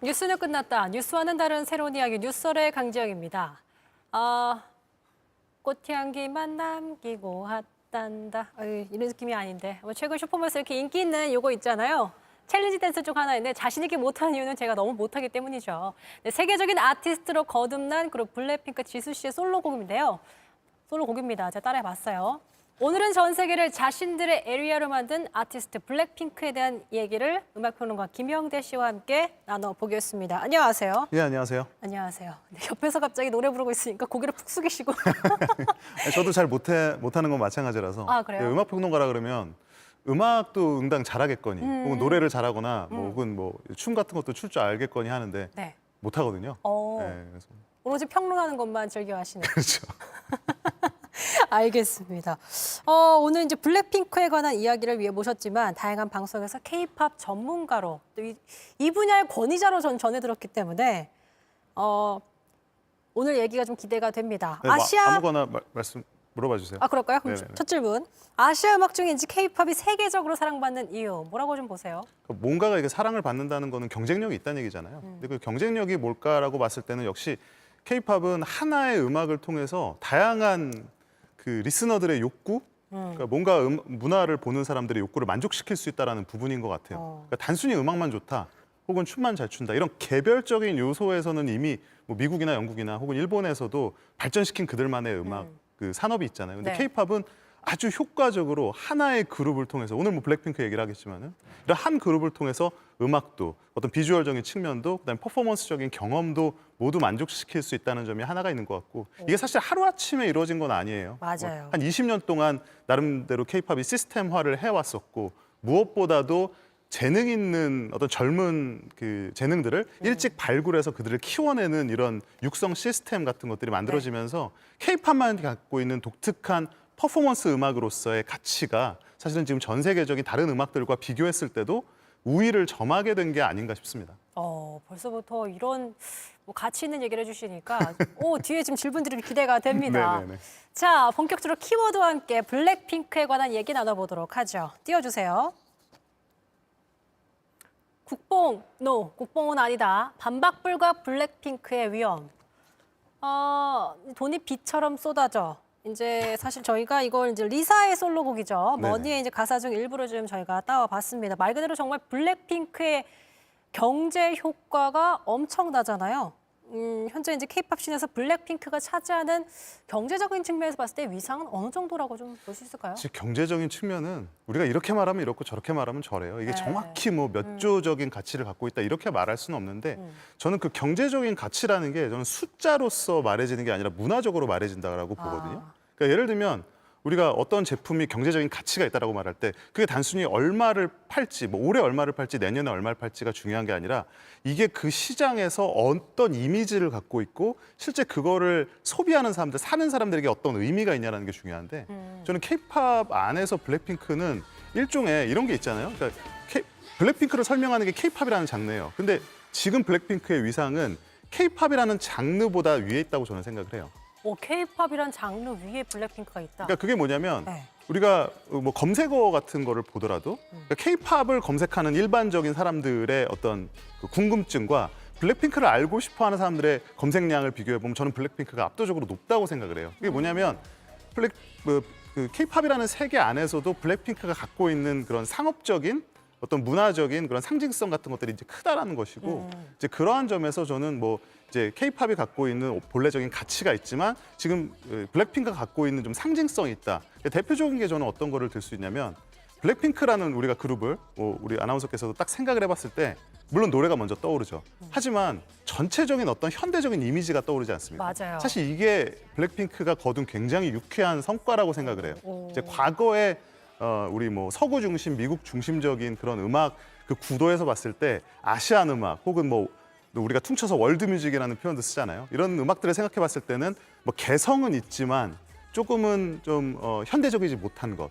뉴스는 끝났다. 뉴스와는 다른 새로운 이야기 뉴스설의 강지영입니다. 꽃향기만 남기고 왔단다. 이런 느낌이 아닌데. 최근 슈퍼맨에서 이렇게 인기 있는 요거 있잖아요. 챌린지 댄스 중 하나인데 자신 있게 못하는 이유는 제가 너무 못하기 때문이죠. 네, 세계적인 아티스트로 거듭난 그룹 블랙핑크 지수 씨의 솔로곡인데요. 솔로곡입니다. 제가 따라해봤어요. 오늘은 전 세계를 자신들의 에리아로 만든 아티스트 블랙핑크에 대한 얘기를 음악평론가 김영대 씨와 함께 나눠보겠습니다. 안녕하세요. 예, 안녕하세요. 안녕하세요. 네, 옆에서 갑자기 노래 부르고 있으니까 고개를 푹 숙이시고. 저도 잘 못하는 건 마찬가지라서. 아, 그래요? 예, 음악평론가라 그러면 음악도 응당 잘하겠거니, 혹은 노래를 잘하거나, 혹은 뭐 춤 같은 것도 출 줄 알겠거니 하는데 네. 못하거든요. 예, 그래서 오로지 평론하는 것만 즐겨 하시네요. 그렇죠. 알겠습니다. 오늘 이제 블랙핑크에 관한 이야기를 위해 모셨지만 다양한 방송에서 K-팝 전문가로 또 이 분야의 권위자로 전 전해 들었기 때문에 오늘 얘기가 좀 기대가 됩니다. 네, 아무거나 말씀 물어봐 주세요. 아, 그럴까요? 그럼 네네네. 첫 질문. 아시아 음악 중에 이제 K-팝이 세계적으로 사랑받는 이유 뭐라고 좀 보세요? 뭔가가 이게 사랑을 받는다는 거는 경쟁력이 있다는 얘기잖아요. 근데 그 경쟁력이 뭘까라고 봤을 때는 역시 K-팝은 하나의 음악을 통해서 다양한 그 리스너들의 욕구, 그러니까 뭔가 문화를 보는 사람들의 욕구를 만족시킬 수 있다는 부분인 것 같아요. 그러니까 단순히 음악만 좋다, 혹은 춤만 잘 춘다 이런 개별적인 요소에서는 이미 뭐 미국이나 영국이나 혹은 일본에서도 발전시킨 그들만의 음악 그 산업이 있잖아요. 근데 네. K-팝은 아주 효과적으로 하나의 그룹을 통해서 오늘 뭐 블랙핑크 얘기를 하겠지만은 이런 한 그룹을 통해서 음악도 어떤 비주얼적인 측면도 그다음에 퍼포먼스적인 경험도 모두 만족시킬 수 있다는 점이 하나가 있는 것 같고 이게 사실 하루아침에 이루어진 건 아니에요. 맞아요. 한 20년 동안 나름대로 K-팝이 시스템화를 해왔었고 무엇보다도 재능 있는 어떤 젊은 그 재능들을 일찍 발굴해서 그들을 키워내는 이런 육성 시스템 같은 것들이 만들어지면서 K-팝만 갖고 있는 독특한 퍼포먼스 음악으로서의 가치가 사실은 지금 전 세계적인 다른 음악들과 비교했을 때도 우위를 점하게 된 게 아닌가 싶습니다. 벌써부터 이런 뭐 가치 있는 얘기를 해주시니까 뒤에 지금 질문들이 기대가 됩니다. 네네네. 자, 본격적으로 키워드와 함께 블랙핑크에 관한 얘기 나눠보도록 하죠. 띄워주세요. 국뽕은 아니다. 반박불가 블랙핑크의 위험. 돈이 비처럼 쏟아져. 이제 사실 저희가 이걸 이제 리사의 솔로곡이죠. 네네. 머니의 이제 가사 중 일부를 좀 저희가 따와봤습니다. 말 그대로 정말 블랙핑크의 경제 효과가 엄청나잖아요. 현재 이제 K-팝 씬에서 블랙핑크가 차지하는 경제적인 측면에서 봤을 때 위상은 어느 정도라고 좀 볼 수 있을까요? 사실 경제적인 측면은 우리가 이렇게 말하면 이렇고 저렇게 말하면 저래요. 이게 네. 정확히 뭐 몇 조적인 가치를 갖고 있다 이렇게 말할 수는 없는데 저는 그 경제적인 가치라는 게 저는 숫자로서 말해지는 게 아니라 문화적으로 말해진다라고 보거든요. 그러니까 예를 들면 우리가 어떤 제품이 경제적인 가치가 있다라고 말할 때 그게 단순히 얼마를 팔지, 뭐 올해 얼마를 팔지, 내년에 얼마를 팔지가 중요한 게 아니라 이게 그 시장에서 어떤 이미지를 갖고 있고 실제 그거를 소비하는 사람들, 사는 사람들에게 어떤 의미가 있냐라는 게 중요한데 저는 K-팝 안에서 블랙핑크는 일종의 이런 게 있잖아요. 그러니까 블랙핑크를 설명하는 게 K-팝이라는 장르예요. 근데 지금 블랙핑크의 위상은 K-팝이라는 장르보다 위에 있다고 저는 생각을 해요. K-팝이란 장르 위에 블랙핑크가 있다. 그러니까 그게 뭐냐면 네. 우리가 뭐 검색어 같은 거를 보더라도 그러니까 K-팝을 검색하는 일반적인 사람들의 어떤 그 궁금증과 블랙핑크를 알고 싶어하는 사람들의 검색량을 비교해 보면 저는 블랙핑크가 압도적으로 높다고 생각을 해요. 그게 뭐냐면 그 K-팝이라는 세계 안에서도 블랙핑크가 갖고 있는 그런 상업적인 어떤 문화적인 그런 상징성 같은 것들이 이제 크다라는 것이고 이제 그러한 점에서 저는 뭐 이제 K-팝이 갖고 있는 본래적인 가치가 있지만 지금 블랙핑크가 갖고 있는 좀 상징성이 있다. 대표적인 게 저는 어떤 거를 들 수 있냐면 블랙핑크라는 우리가 그룹을 우리 아나운서께서도 딱 생각을 해봤을 때 물론 노래가 먼저 떠오르죠. 하지만 전체적인 어떤 현대적인 이미지가 떠오르지 않습니다. 맞아요. 사실 이게 블랙핑크가 거둔 굉장히 유쾌한 성과라고 생각을 해요. 이제 과거에 우리 뭐 서구 중심, 미국 중심적인 그런 음악 그 구도에서 봤을 때 아시안 음악 혹은 뭐 우리가 퉁쳐서 월드뮤직이라는 표현도 쓰잖아요. 이런 음악들을 생각해 봤을 때는 뭐 개성은 있지만 조금은 좀 현대적이지 못한 것.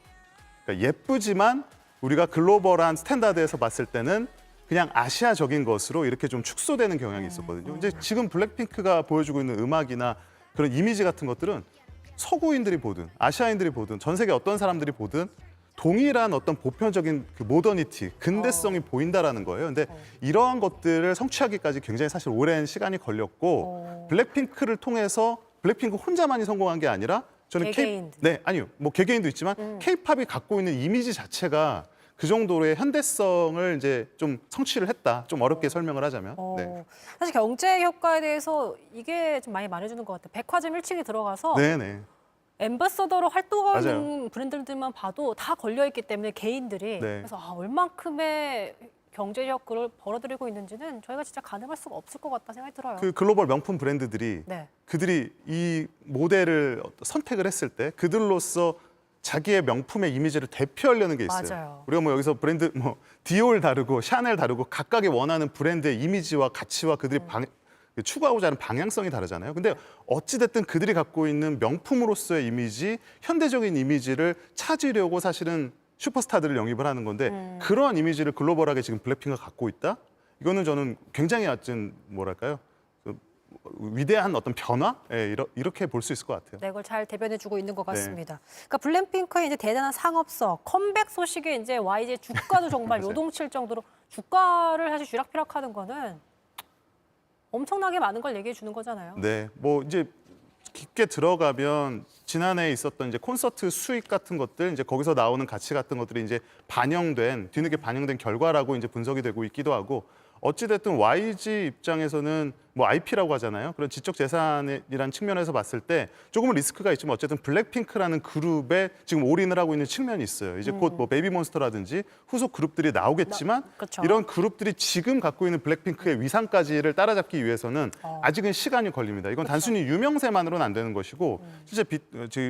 그러니까 예쁘지만 우리가 글로벌한 스탠다드에서 봤을 때는 그냥 아시아적인 것으로 이렇게 좀 축소되는 경향이 있었거든요. 이제 지금 블랙핑크가 보여주고 있는 음악이나 그런 이미지 같은 것들은 서구인들이 보든 아시아인들이 보든 전 세계 어떤 사람들이 보든 동일한 어떤 보편적인 그 모더니티, 근대성이 보인다라는 거예요. 근데 이러한 것들을 성취하기까지 굉장히 사실 오랜 시간이 걸렸고 블랙핑크를 통해서 블랙핑크 혼자만이 성공한 게 아니라 저는 개개인들. 네, 아니요. 뭐 개개인도 있지만 K-팝이 갖고 있는 이미지 자체가 그 정도의 현대성을 이제 좀 성취를 했다. 좀 어렵게 설명을 하자면. 네. 사실 경제 효과에 대해서 이게 좀 많이 말해주는 것 같아요. 백화점 1층에 들어가서 네, 네. 앰버서더로 활동하는 맞아요. 브랜드들만 봐도 다 걸려있기 때문에 개인들이 네. 그래서 얼만큼의 경제적 그걸 벌어들이고 있는지는 저희가 진짜 가늠할 수가 없을 것 같다 생각이 들어요. 그 글로벌 명품 브랜드들이 네. 그들이 이 모델을 선택을 했을 때 그들로서 자기의 명품의 이미지를 대표하려는 게 있어요. 맞아요. 우리가 뭐 여기서 브랜드 뭐 디올 다르고 샤넬 다르고 각각의 원하는 브랜드의 이미지와 가치와 그들이 추구하고자 하는 방향성이 다르잖아요. 근데 어찌 됐든 그들이 갖고 있는 명품으로서의 이미지, 현대적인 이미지를 찾으려고 사실은 슈퍼스타들을 영입을 하는 건데 그러한 이미지를 글로벌하게 지금 블랙핑크가 갖고 있다? 이거는 저는 굉장히 어떤 뭐랄까요? 위대한 어떤 변화? 예, 이렇게 볼 수 있을 것 같아요. 네, 그걸 잘 대변해주고 있는 것 네. 같습니다. 그러니까 블랙핑크의 이제 대단한 상업성, 컴백 소식에 이제 YG 주가도 정말 맞아요. 요동칠 정도로 주가를 사실 쥐락펴락하는 거는 엄청나게 많은 걸 얘기해 주는 거잖아요. 네, 뭐 이제 깊게 들어가면 지난해 있었던 이제 콘서트 수익 같은 것들, 이제 거기서 나오는 가치 같은 것들이 이제 뒤늦게 반영된 결과라고 이제 분석이 되고 있기도 하고, 어찌됐든 YG 입장에서는 뭐 IP라고 하잖아요. 그런 지적 재산이라는 측면에서 봤을 때 조금은 리스크가 있지만 어쨌든 블랙핑크라는 그룹에 지금 올인을 하고 있는 측면이 있어요. 이제 곧 뭐 베이비몬스터라든지 후속 그룹들이 나오겠지만 그쵸. 이런 그룹들이 지금 갖고 있는 블랙핑크의 위상까지를 따라잡기 위해서는 아직은 시간이 걸립니다. 이건 단순히 유명세만으로는 안 되는 것이고 실제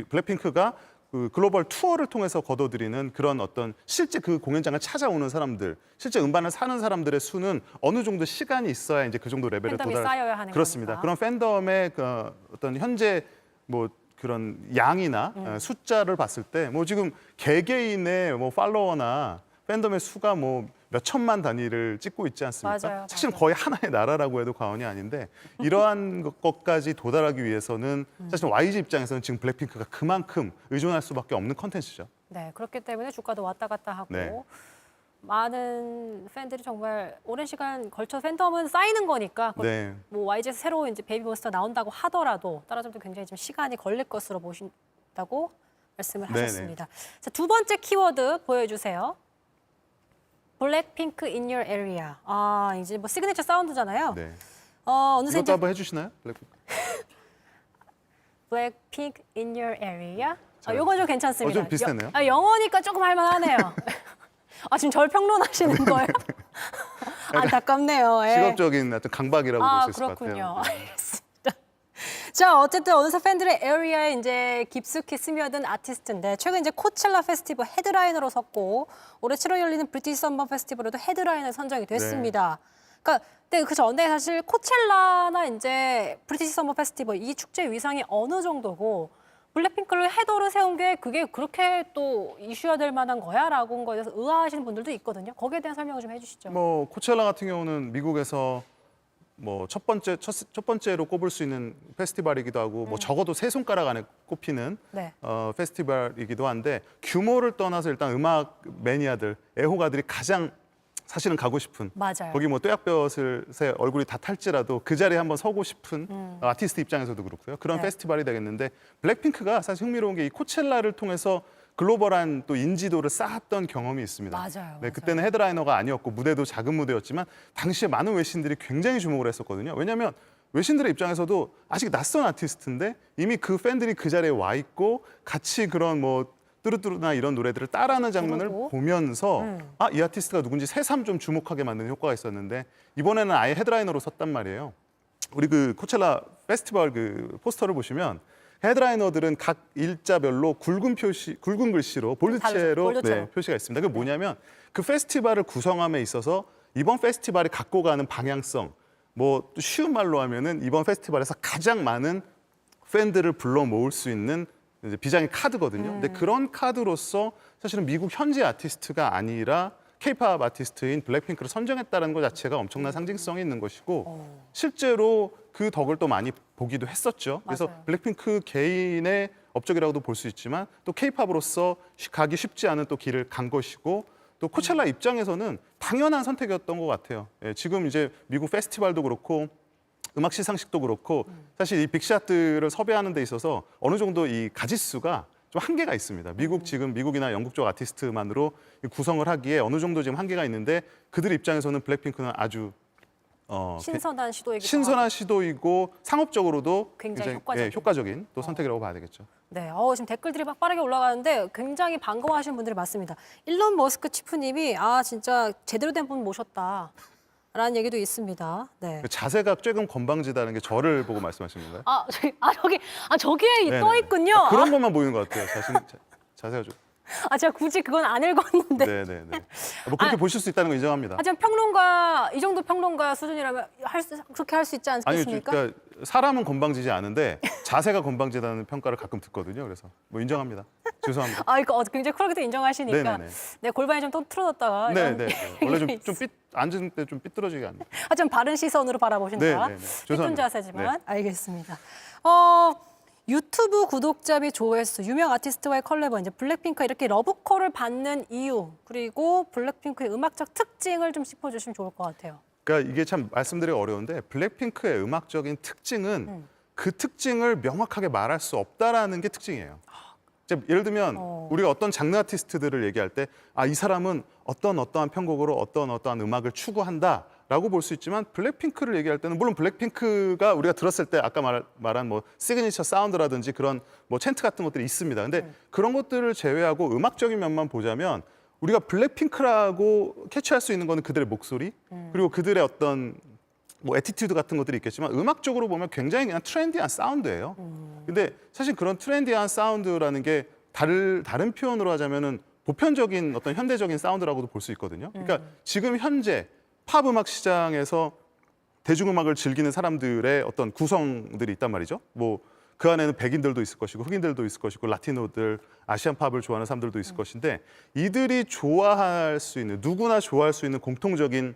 블랙핑크가 그 글로벌 투어를 통해서 거둬들이는 그런 어떤 실제 그 공연장을 찾아오는 사람들, 실제 음반을 사는 사람들의 수는 어느 정도 시간이 있어야 이제 그 정도 레벨에 팬덤이 쌓여야 하는 그렇습니다. 거니까. 그런 팬덤의 그 어떤 현재 뭐 그런 양이나 숫자를 봤을 때 뭐 지금 개개인의 뭐 팔로워나 팬덤의 수가 뭐 몇 천만 단위를 찍고 있지 않습니까? 맞아요, 사실 맞아요. 거의 하나의 나라라고 해도 과언이 아닌데 이러한 것까지 도달하기 위해서는 사실 YG 입장에서는 지금 블랙핑크가 그만큼 의존할 수밖에 없는 컨텐츠죠. 네, 그렇기 때문에 주가도 왔다 갔다 하고 네. 많은 팬들이 정말 오랜 시간 걸쳐 팬덤은 쌓이는 거니까 네. 뭐 YG에서 새로 이제 베이비몬스터 나온다고 하더라도 따라잡도 굉장히 좀 시간이 걸릴 것으로 보신다고 말씀을 네네. 하셨습니다. 자, 두 번째 키워드 보여주세요. 블랙핑크 in your area. 아, 이제 뭐 시그니처 사운드잖아요. 네. 어느새 이것도 이제 한번 해주시나요? 블랙핑크. 블랙핑크 in your area. 요건 좀 괜찮습니다. 좀 비슷했네요. 영어니까 조금 할만하네요. 지금 절 평론하시는 거예요? 안타깝네요. 예. 직업적인 어떤 강박이라고 볼 수 있을 것 그렇군요. 같아요. 알겠습니다. 자, 어쨌든 어느새 팬들의 에리아에 이제 깊숙이 스며든 아티스트인데 최근 이제 코첼라 페스티벌 헤드라이너로 섰고 올해 7월 열리는 브리티시 썸머 페스티벌에도 헤드라이너 선정이 됐습니다. 그러니까 근데 그 전에 사실 코첼라나 이제 브리티시 썸머 페스티벌 이 축제 위상이 어느 정도고 블랙핑크를 헤더로 세운 게 그게 그렇게 또 이슈화 될 만한 거야라고 한 거에 대해서 의아하시는 분들도 있거든요. 거기에 대한 설명을 좀 해주시죠. 뭐 코첼라 같은 경우는 미국에서 뭐 첫 번째로 꼽을 수 있는 페스티벌이기도 하고 뭐 적어도 세 손가락 안에 꼽히는 네. 페스티벌이기도 한데 규모를 떠나서 일단 음악 매니아들, 애호가들이 가장 사실은 가고 싶은 맞아요. 거기 뭐 뙤약볕에 얼굴이 다 탈지라도 그 자리에 한번 서고 싶은 아티스트 입장에서도 그렇고요. 그런 네. 페스티벌이 되겠는데 블랙핑크가 사실 흥미로운 게 이 코첼라를 통해서 글로벌한 또 인지도를 쌓았던 경험이 있습니다. 맞아요, 네, 그때는 헤드라이너가 아니었고 무대도 작은 무대였지만 당시에 많은 외신들이 굉장히 주목을 했었거든요. 왜냐하면 외신들의 입장에서도 아직 낯선 아티스트인데 이미 그 팬들이 그 자리에 와 있고 같이 그런 뭐 뚜루뚜루나 이런 노래들을 따라하는 장면을 부르고. 보면서 이 아티스트가 누군지 새삼 좀 주목하게 만드는 효과가 있었는데 이번에는 아예 헤드라이너로 섰단 말이에요. 우리 그 코첼라 페스티벌 그 포스터를 보시면 헤드라이너들은 각 일자별로 굵은 글씨로 볼드체로 볼드체로. 표시가 있습니다. 그게 뭐냐면 그 페스티벌을 구성함에 있어서 이번 페스티벌이 갖고 가는 방향성, 뭐 또 쉬운 말로 하면은 이번 페스티벌에서 가장 많은 팬들을 불러 모을 수 있는 이제 비장의 카드거든요. 근데 그런 카드로서 사실은 미국 현지 아티스트가 아니라 K-팝 아티스트인 블랙핑크를 선정했다는 것 자체가 엄청난 상징성이 있는 것이고 실제로 그 덕을 또 많이 보기도 했었죠. 그래서 맞아요. 블랙핑크 개인의 업적이라고도 볼 수 있지만 또 케이팝으로서 가기 쉽지 않은 또 길을 간 것이고 또 코첼라 입장에서는 당연한 선택이었던 것 같아요. 예, 지금 이제 미국 페스티벌도 그렇고 음악 시상식도 그렇고 사실 이 빅샷들을 섭외하는 데 있어서 어느 정도 이 가짓수가 좀 한계가 있습니다. 지금 미국이나 영국 쪽 아티스트만으로 구성을 하기에 어느 정도 지금 한계가 있는데 그들 입장에서는 블랙핑크는 아주 신선한 시도이기도 신선한 하고. 시도이고 상업적으로도 굉장히 효과적인 또 선택이라고 봐야 되겠죠. 네, 지금 댓글들이 막 빠르게 올라가는데 굉장히 반가워하시는 분들이 많습니다. 일론 머스크 치프님이 진짜 제대로 된 분 모셨다. 라는 얘기도 있습니다. 네. 자세가 조금 건방지다는 게 저를 보고 말씀하시는 건가요? 저기에 네네. 떠 있군요. 그런 것만 보이는 것 같아요. 자세가 좀. 제가 굳이 그건 안 읽었는데. 네네네. 뭐 그렇게 보실 수 있다는 거 인정합니다. 하지만 평론가, 이 정도 평론가 수준이라면 그렇게 할 수 있지 아니, 않겠습니까? 그러니까 사람은 건방지지 않은데 자세가 건방지다는 평가를 가끔 듣거든요. 그래서 뭐 인정합니다. 죄송합니다. 이거 굉장히 쿨하게 인정하시니까. 네네네. 네, 골반이 좀 또 틀어졌다가. 네네. 원래 좀 앉을 때 좀 삐뚤어지게 합니다. 하지만 바른 시선으로 바라보신다. 네네네. 삐뚤 죄송합니다. 자세지만. 네. 알겠습니다. 유튜브 구독자 및 조회수, 유명 아티스트와의 컬래버, 이제 블랙핑크가 이렇게 러브콜을 받는 이유, 그리고 블랙핑크의 음악적 특징을 좀 짚어주시면 좋을 것 같아요. 그러니까 이게 참 말씀드리기 어려운데 블랙핑크의 음악적인 특징은 그 특징을 명확하게 말할 수 없다라는 게 특징이에요. 예를 들면 우리가 어떤 장르 아티스트들을 얘기할 때 이 사람은 어떠한 편곡으로 어떠한 음악을 추구한다라고 볼 수 있지만 블랙핑크를 얘기할 때는 물론 블랙핑크가 우리가 들었을 때 아까 말한 뭐 시그니처 사운드라든지 그런 뭐 챈트 같은 것들이 있습니다. 근데 그런 것들을 제외하고 음악적인 면만 보자면 우리가 블랙핑크라고 캐치할 수 있는 거는 그들의 목소리 그리고 그들의 어떤 뭐 애티튜드 같은 것들이 있겠지만 음악적으로 보면 굉장히 그냥 트렌디한 사운드예요. 근데 사실 그런 트렌디한 사운드라는 게 다른 표현으로 하자면은 보편적인 어떤 현대적인 사운드라고도 볼 수 있거든요. 그러니까 지금 현재 팝 음악 시장에서 대중음악을 즐기는 사람들의 어떤 구성들이 있단 말이죠. 뭐 그 안에는 백인들도 있을 것이고 흑인들도 있을 것이고 라티노들, 아시안 팝을 좋아하는 사람들도 있을 것인데 이들이 좋아할 수 있는 누구나 좋아할 수 있는 공통적인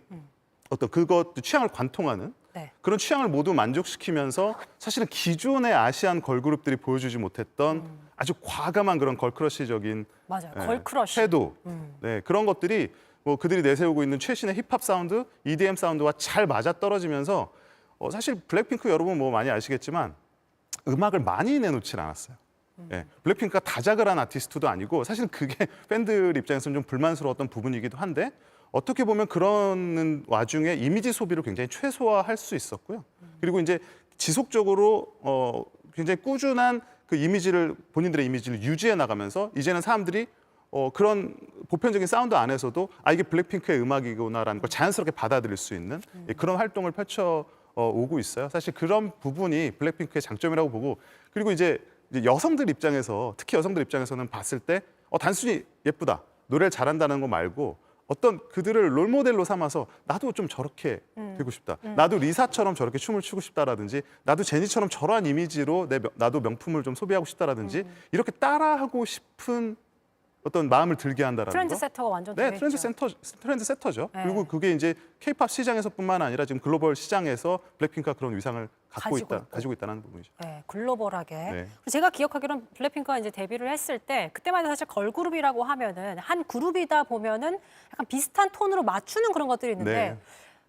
어떤 그것 취향을 관통하는 네. 그런 취향을 모두 만족시키면서 사실은 기존의 아시안 걸그룹들이 보여주지 못했던 아주 과감한 그런 걸크러쉬적인 맞아요. 걸크러쉬. 태도 네, 그런 것들이 뭐 그들이 내세우고 있는 최신의 힙합 사운드, EDM 사운드와 잘 맞아 떨어지면서 사실 블랙핑크 여러분 뭐 많이 아시겠지만 음악을 많이 내놓질 않았어요. 예, 블랙핑크가 다작을 한 아티스트도 아니고 사실 그게 팬들 입장에서는 좀 불만스러웠던 부분이기도 한데 어떻게 보면 그런 와중에 이미지 소비를 굉장히 최소화할 수 있었고요. 그리고 이제 지속적으로 굉장히 꾸준한 그 이미지를 본인들의 이미지를 유지해 나가면서 이제는 사람들이 그런 보편적인 사운드 안에서도 이게 블랙핑크의 음악이구나라는 걸 자연스럽게 받아들일 수 있는 그런 활동을 펼쳐 오고 있어요. 사실 그런 부분이 블랙핑크의 장점이라고 보고 그리고 이제 여성들 입장에서 특히 여성들 입장에서는 봤을 때 단순히 예쁘다, 노래를 잘한다는 거 말고 어떤 그들을 롤모델로 삼아서 나도 좀 저렇게 되고 싶다. 나도 리사처럼 저렇게 춤을 추고 싶다라든지 나도 제니처럼 저러한 이미지로 나도 명품을 좀 소비하고 싶다라든지 이렇게 따라하고 싶은 어떤 마음을 들게 한다라는 트렌드 거. 세터가 완전 네, 되어 있죠. 트렌드 세터죠. 네. 그리고 그게 이제 K-팝 시장에서뿐만 아니라 지금 글로벌 시장에서 블랙핑크가 그런 위상을 가지고 있다는 부분이죠. 네, 글로벌하게. 네. 그리고 제가 기억하기로는 블랙핑크가 이제 데뷔를 했을 때 그때만 해도 사실 걸그룹이라고 하면은 한 그룹이다 보면은 약간 비슷한 톤으로 맞추는 그런 것들이 있는데 네.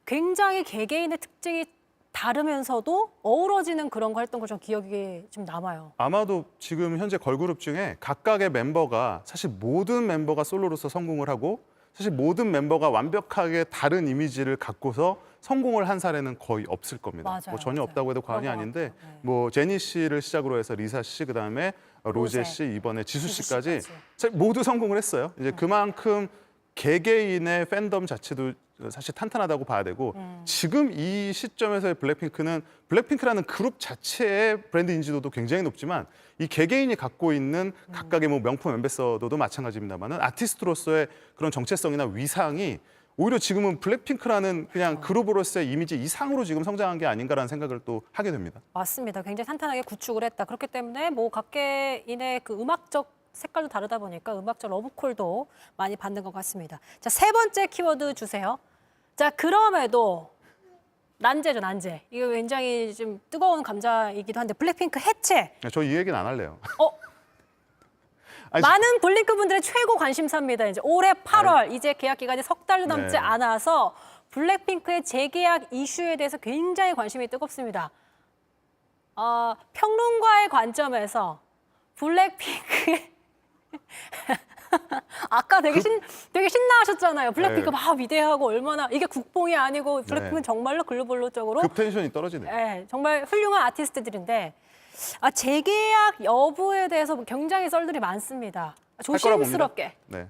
굉장히 개개인의 특징이 다르면서도 어우러지는 그런 활동을 좀 기억이 좀 남아요. 아마도 지금 현재 걸그룹 중에 각각의 멤버가 사실 모든 멤버가 솔로로서 성공을 하고 사실 모든 멤버가 완벽하게 다른 이미지를 갖고서 성공을 한 사례는 거의 없을 겁니다. 맞아요, 뭐 전혀 맞아요. 없다고 해도 과언이 그런 것 아닌데 같아요. 네. 뭐 제니 씨를 시작으로 해서 리사 씨 그다음에 로제 씨 이번에 지수 씨까지 사실 모두 성공을 했어요. 이제 그만큼 개개인의 팬덤 자체도 사실 탄탄하다고 봐야 되고 지금 이 시점에서의 블랙핑크라는 그룹 자체의 브랜드 인지도도 굉장히 높지만 이 개개인이 갖고 있는 각각의 뭐 명품 앰베서더도 마찬가지입니다만은 아티스트로서의 그런 정체성이나 위상이 오히려 지금은 블랙핑크라는 그냥 그룹으로서의 이미지 이상으로 지금 성장한 게 아닌가라는 생각을 또 하게 됩니다. 맞습니다. 굉장히 탄탄하게 구축을 했다. 그렇기 때문에 뭐 각개인의 그 음악적 색깔도 다르다 보니까 음악적 러브콜도 많이 받는 것 같습니다. 자, 세 번째 키워드 주세요. 자, 그럼에도 난제죠, 난제. 이거 굉장히 좀 뜨거운 감자이기도 한데 블랙핑크 해체. 저 이 얘기는 안 할래요. 아니, 많은 블링크 분들의 최고 관심사입니다. 이제 올해 8월 이제 계약 기간이 석 달도 남지 네. 않아서 블랙핑크의 재계약 이슈에 대해서 굉장히 관심이 뜨겁습니다. 평론가의 관점에서 블랙핑크의 아까 되게 신나하셨잖아요. 블랙핑크 네. 막 위대하고 얼마나 이게 국뽕이 아니고 블랙핑크는 네. 정말로 글로벌적으로 급 텐션이 떨어지네요. 네, 정말 훌륭한 아티스트들인데 재계약 여부에 대해서 굉장히 썰들이 많습니다. 할 거라 봅니다. 조심스럽게 네.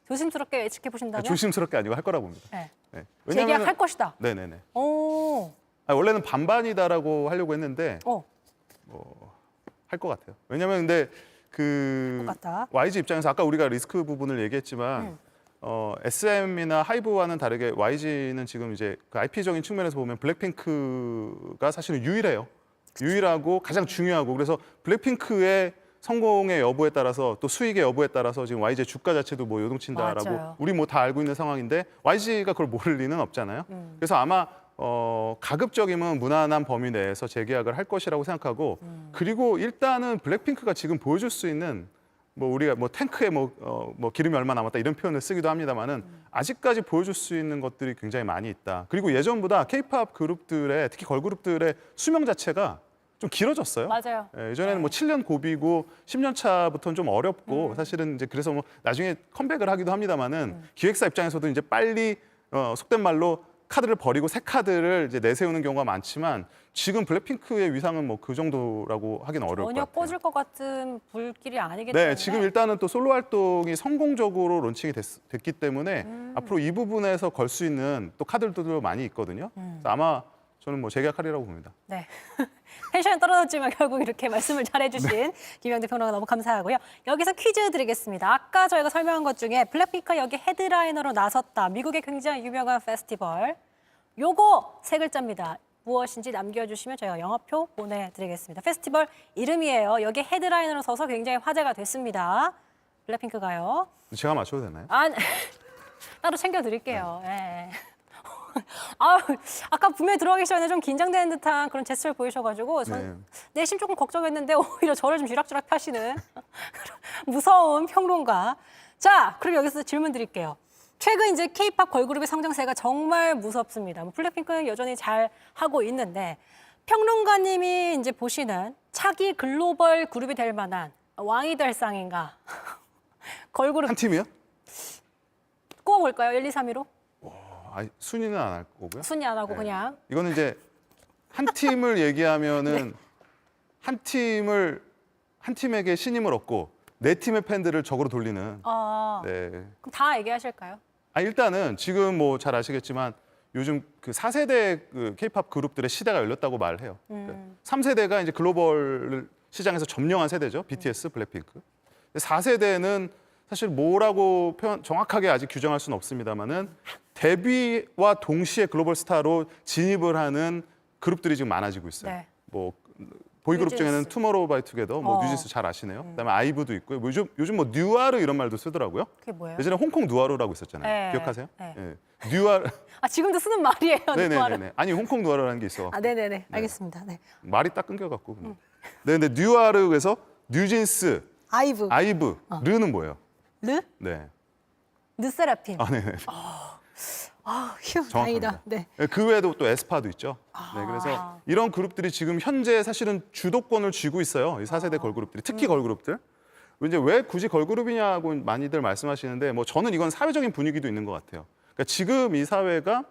조심스럽게 예측해 보신다면 조심스럽게 아니고 할 거라 봅니다. 네. 네. 재계약할 것이다. 네네네. 오, 원래는 반반이다라고 하려고 했는데 할 것 같아요. 왜냐하면 근데 그 것 같다. YG 입장에서 아까 우리가 리스크 부분을 얘기했지만 SM이나 하이브와는 다르게 YG는 지금 이제 그 IP적인 측면에서 보면 블랙핑크가 사실은 유일해요. 유일하고 가장 중요하고 그래서 블랙핑크의 성공의 여부에 따라서 또 수익의 여부에 따라서 지금 YG의 주가 자체도 뭐 요동친다라고 맞아요. 우리 뭐 다 알고 있는 상황인데 YG가 그걸 모를 리는 없잖아요. 그래서 아마 가급적이면 무난한 범위 내에서 재계약을 할 것이라고 생각하고 그리고 일단은 블랙핑크가 지금 보여줄 수 있는 뭐 우리가 뭐 탱크에 뭐 기름이 얼마 남았다 이런 표현을 쓰기도 합니다만은 아직까지 보여줄 수 있는 것들이 굉장히 많이 있다. 그리고 예전보다 K-팝 그룹들의 특히 걸그룹들의 수명 자체가 좀 길어졌어요. 맞아요. 예전에는 뭐 7년 고비고 10년 차부터는 좀 어렵고 사실은 이제 그래서 뭐 나중에 컴백을 하기도 합니다만은 기획사 입장에서도 이제 빨리 속된 말로 카드를 버리고 새 카드를 이제 내세우는 경우가 많지만 지금 블랙핑크의 위상은 뭐 그 정도라고 하기는 어려울 것 전혀 같아요. 꽂을 것 같은 불길이 아니기 때문에 네, 지금 일단은 또 솔로 활동이 성공적으로 론칭이 됐기 때문에 앞으로 이 부분에서 걸 수 있는 또 카드들도 많이 있거든요. 그래서 아마 저는 뭐 재계약하리라고 봅니다. 네. 텐션이 떨어졌지만 결국 이렇게 말씀을 잘해주신 김영대 평론가 너무 감사하고요. 여기서 퀴즈 드리겠습니다. 아까 저희가 설명한 것 중에 블랙핑크가 여기 헤드라이너로 나섰다. 미국의 굉장히 유명한 페스티벌. 요거 세 글자입니다. 무엇인지 남겨주시면 저희가 영화표 보내드리겠습니다. 페스티벌 이름이에요. 여기 헤드라이너로 서서 굉장히 화제가 됐습니다. 블랙핑크가요. 제가 맞춰도 되나요? 따로 챙겨드릴게요. 예. 아까 분명히 들어가기 전에 좀 긴장되는 듯한 그런 제스처를 보이셔가지고 내심 조금 걱정했는데 오히려 저를 좀 쥐락쥐락 하시는 무서운 평론가. 자, 그럼 여기서 질문 드릴게요. 최근 이제 K-팝 걸그룹의 성장세가 정말 무섭습니다. 뭐 블랙핑크는 여전히 잘 하고 있는데 평론가님이 이제 보시는 차기 글로벌 그룹이 될 만한 왕이 될 상인가? 걸그룹 한 팀이요? 꼽아볼까요? 1, 2, 3위로? 순위는 안 할 거고요. 순위 안 하고 네. 그냥. 이거는 이제 한 팀을 얘기하면은 한 팀에게 신임을 얻고 네 팀의 팬들을 적으로 돌리는. 네. 그럼 다 얘기하실까요? 일단은 지금 뭐 잘 아시겠지만 요즘 그 4세대 그 K-팝 그룹들의 시대가 열렸다고 말해요. 3세대가 이제 글로벌 시장에서 점령한 세대죠. BTS, 블랙핑크. 4세대는 사실 뭐라고 정확하게 아직 규정할 수는 없습니다만은 데뷔와 동시에 글로벌 스타로 진입을 하는 그룹들이 지금 많아지고 있어요. 네. 뭐 보이그룹 중에는 뉴진스. 투모로우바이투게더, 뭐 뉴진스 잘 아시네요. 그다음에 아이브도 있고요. 뭐 요즘 뭐 뉴아르 이런 말도 쓰더라고요. 그게 뭐예요? 예전에 홍콩 누아르라고 있었잖아요. 네. 기억하세요? 네. 예. 뉴아르. 지금도 쓰는 말이에요. 네네네. 아니 홍콩 누아르라는 게 있어. 네네네. 알겠습니다. 네. 말이 딱 끊겨갖고. 네, 근데 뉴아르에서 뉴진스, 아이브. 르는 뭐예요? 르? 네. 르세라핌. 네네. 휴, 정확합니다. 다행이다. 네. 그 외에도 또 에스파도 있죠. 네, 그래서 이런 그룹들이 지금 현재 사실은 주도권을 쥐고 있어요. 이 4세대 걸그룹들이, 특히 걸그룹들. 이제 왜 굳이 걸그룹이냐고 많이들 말씀하시는데 뭐 저는 이건 사회적인 분위기도 있는 것 같아요. 그러니까 지금 이 사회가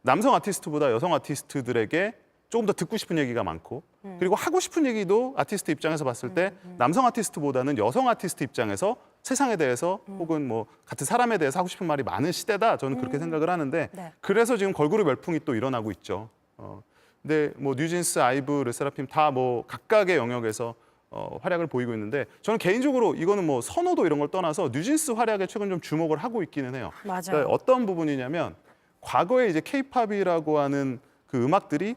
남성 아티스트보다 여성 아티스트들에게 조금 더 듣고 싶은 얘기가 많고 그리고 하고 싶은 얘기도 아티스트 입장에서 봤을 때 남성 아티스트보다는 여성 아티스트 입장에서 세상에 대해서 혹은 뭐 같은 사람에 대해서 하고 싶은 말이 많은 시대다. 저는 그렇게 생각을 하는데 네. 그래서 지금 걸그룹 열풍이 또 일어나고 있죠. 근데 뭐 뉴진스, 아이브, 르세라핌 다 뭐 각각의 영역에서 활약을 보이고 있는데 저는 개인적으로 이거는 뭐 선호도 이런 걸 떠나서 뉴진스 활약에 최근 좀 주목을 하고 있기는 해요. 맞아요. 그러니까 어떤 부분이냐면 과거에 이제 K-팝이라고 하는 그 음악들이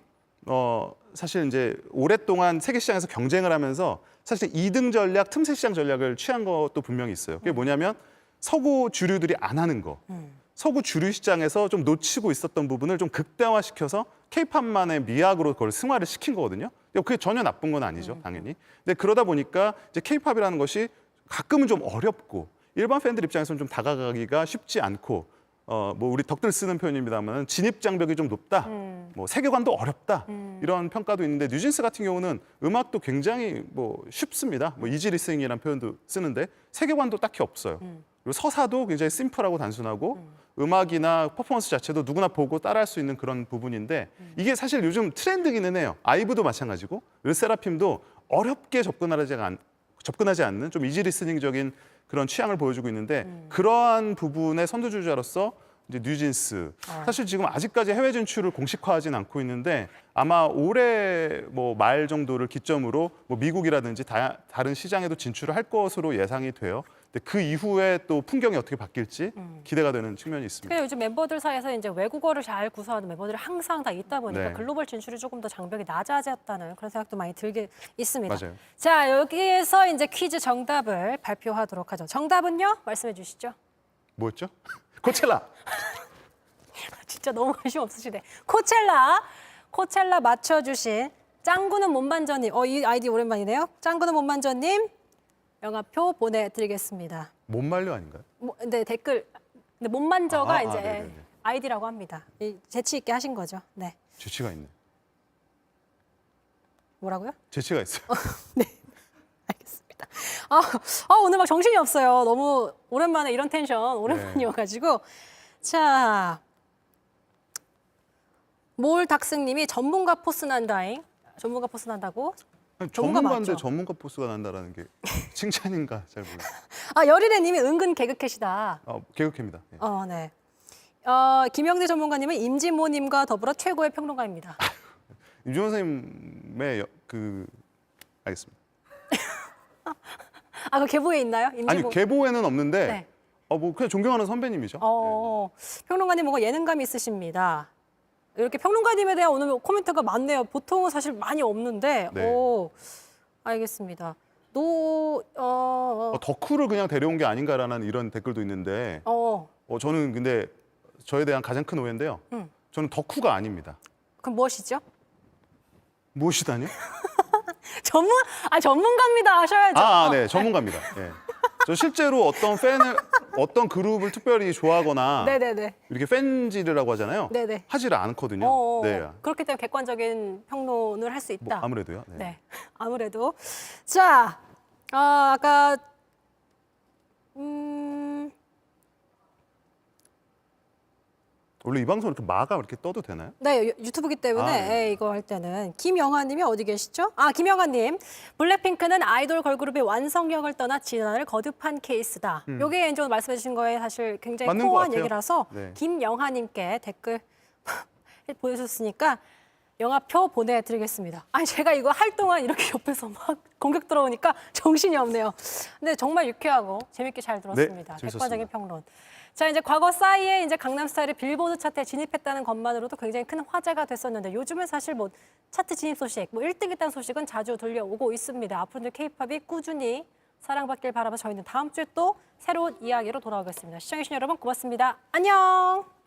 사실 이제 오랫동안 세계 시장에서 경쟁을 하면서 사실 2등 전략, 틈새 시장 전략을 취한 것도 분명히 있어요. 그게 뭐냐면 서구 주류들이 안 하는 거. 서구 주류 시장에서 좀 놓치고 있었던 부분을 좀 극대화시켜서 K-팝만의 미학으로 그걸 승화를 시킨 거거든요. 그게 전혀 나쁜 건 아니죠, 당연히. 근데 그러다 보니까 이제 K-팝이라는 것이 가끔은 좀 어렵고 일반 팬들 입장에서는 좀 다가가기가 쉽지 않고 뭐 우리 덕들 쓰는 표현입니다만 진입 장벽이 좀 높다. 뭐 세계관도 어렵다. 이런 평가도 있는데 뉴진스 같은 경우는 음악도 굉장히 뭐 쉽습니다. 뭐 이지 리스닝이라는 표현도 쓰는데 세계관도 딱히 없어요. 그리고 서사도 굉장히 심플하고 단순하고 음악이나 퍼포먼스 자체도 누구나 보고 따라할 수 있는 그런 부분인데 이게 사실 요즘 트렌드기는 해요. 아이브도 마찬가지고 르세라핌도 어렵게 접근하지 않는 좀 이지 리스닝적인 그런 취향을 보여주고 있는데 그러한 부분의 선두주자로서 이제 뉴진스 사실 지금 아직까지 해외 진출을 공식화하진 않고 있는데 아마 올해 뭐 말 정도를 기점으로 뭐 미국이라든지 다른 시장에도 진출을 할 것으로 예상이 돼요. 근데 그 이후에 또 풍경이 어떻게 바뀔지 기대가 되는 측면이 있습니다. 요즘 멤버들 사이에서 이제 외국어를 잘 구사하는 멤버들이 항상 다 있다 보니까 네. 글로벌 진출이 조금 더 장벽이 낮아졌다는 그런 생각도 많이 들게 있습니다. 맞아요. 자, 여기에서 이제 퀴즈 정답을 발표하도록 하죠. 정답은요? 말씀해 주시죠. 뭐였죠? 코첼라. 진짜 너무 관심 없으시네. 코첼라 맞춰주신 짱구는 못만져님. 이 아이디 오랜만이네요. 짱구는 못만져님 영화표 보내드리겠습니다. 못 말려 아닌가요? 네, 댓글. 근데 못만져가 이제 네네네. 아이디라고 합니다. 재치 있게 하신 거죠. 네. 재치가 있네. 뭐라고요? 재치가 있어요. 알겠습니다. 오늘 막 정신이 없어요. 너무 오랜만에 이런 텐션 오랜만이어가지고. 자, 몰닥승님이 전문가 포스 난다잉. 전문가 포스 난다고? 전문가인데 맞죠? 전문가 포스가 난다라는 게 칭찬인가 잘 모르겠어요. 여리래님이 은근 개그캐시다. 개그캐입니다. 예. 네. 김영대 전문가님은 임진모님과 더불어 최고의 평론가입니다. 임지원 선생님의 알겠습니다. 그 계보에 있나요? 아니 계보에는 없는데 네. 뭐 그냥 존경하는 선배님이죠. 평론가님 뭔가 예능감이 있으십니다. 이렇게 평론가님에 대한 오늘 코멘트가 많네요. 보통은 사실 많이 없는데. 네. 알겠습니다. 덕후를 그냥 데려온 게 아닌가라는 이런 댓글도 있는데 저는 근데 저에 대한 가장 큰 오해인데요. 저는 덕후가 아닙니다. 그럼 무엇이죠? 무엇이다뇨? 전문가입니다 하셔야죠. 네, 전문가입니다. 예. 저 실제로 어떤 그룹을 특별히 좋아하거나 네네네. 이렇게 팬지르라고 하잖아요. 네네. 하지를 않거든요. 네. 그렇기 때문에 객관적인 평론을 할 수 있다. 아무래도요. 네. 네, 아무래도. 자, 아까 원래 이 방송 이렇게 마가 이렇게 떠도 되나요? 네, 유튜브기 때문에 네. 이거 할 때는 김영하님이 어디 계시죠? 김영하님, 블랙핑크는 아이돌 걸그룹의 완성형을 떠나 진화를 거듭한 케이스다. 요게 이제 오늘 말씀해주신 거에 사실 굉장히 맞는 것 코어한 같아요. 얘기라서 네. 김영하님께 댓글 보내주셨으니까 영화표 보내드리겠습니다. 제가 이거 할 동안 이렇게 옆에서 막 공격 들어오니까 정신이 없네요. 근데 정말 유쾌하고 재밌게 잘 들었습니다. 재밌었습니다. 객관적인 평론. 자, 이제 과거 싸이에 이제 강남스타일이 빌보드 차트에 진입했다는 것만으로도 굉장히 큰 화제가 됐었는데 요즘은 사실 뭐 차트 진입 소식, 뭐 1등 했다는 소식은 자주 들려오고 있습니다. 앞으로도 K-팝이 꾸준히 사랑받길 바라면서 저희는 다음 주에 또 새로운 이야기로 돌아오겠습니다. 시청해주신 여러분 고맙습니다. 안녕!